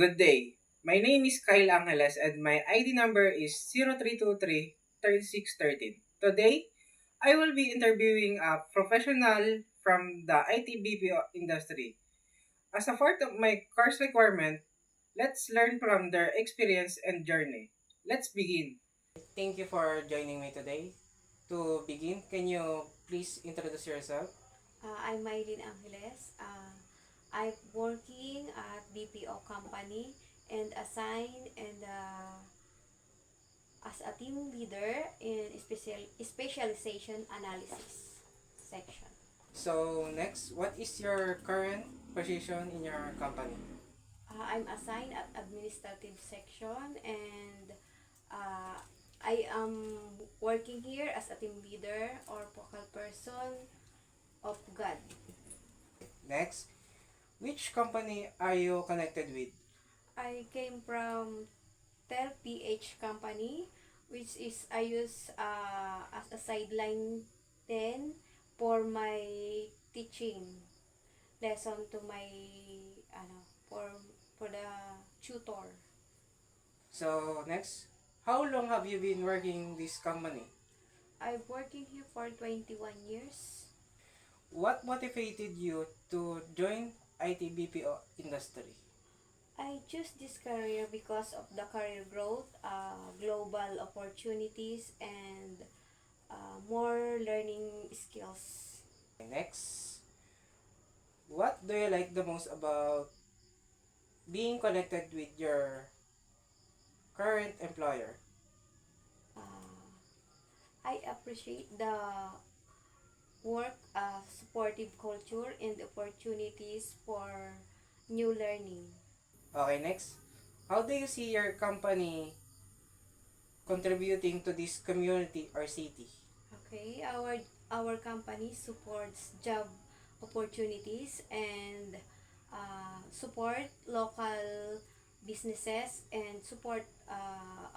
Good day. My name is Kyle Angeles and my ID number is 0323-3613. Today, I will be interviewing a professional from the IT BPO industry. As a part of my course requirement, let's learn from their experience and journey. Let's begin. Thank you for joining me today. To begin, can you please introduce yourself? I'm Mylene Angeles. I'm working at BPO company and assigned as a team leader in specialization analysis section. So next, what is your current position in your company? I'm assigned at administrative section and uh, I am working here as a team leader or focal person of God. Next, which company are you connected with? I came from Tel PH company, which is I use as a sideline 10 for my teaching lesson to my ano for the tutor. So next, how long have you been working this company? I'm working here for 21 years. What motivated you to join IT BPO industry? I choose this career because of the career growth, global opportunities, and more learning skills. Next, what do you like the most about being connected with your current employer? Uh, I appreciate the work, supportive culture, and opportunities for new learning. Okay, next, how do you see your company contributing to this community or city? Okay, our company supports job opportunities and support local businesses and support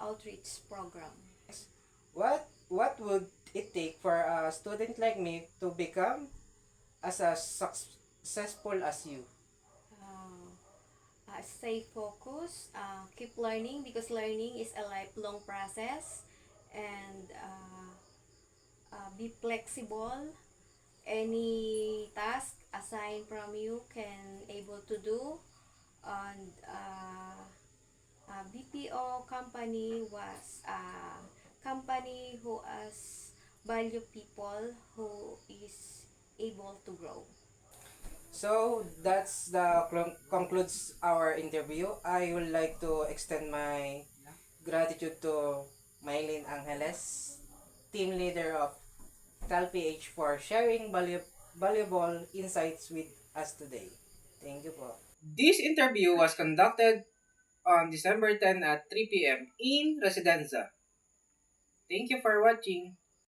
outreach program. What would it take for a student like me to become as successful as you? Stay focused, keep learning because learning is a lifelong process, and be flexible. Any task assigned from you can able to do, and BPO company was a company who has value people who is able to grow. So that's the concludes our interview. I would like to extend my gratitude to Mylene Angeles, team leader of TalPH, for sharing valuable insights with us today. Thank you po. This interview was conducted on December 10 at 3 p.m. in Residenza. Thank you for watching.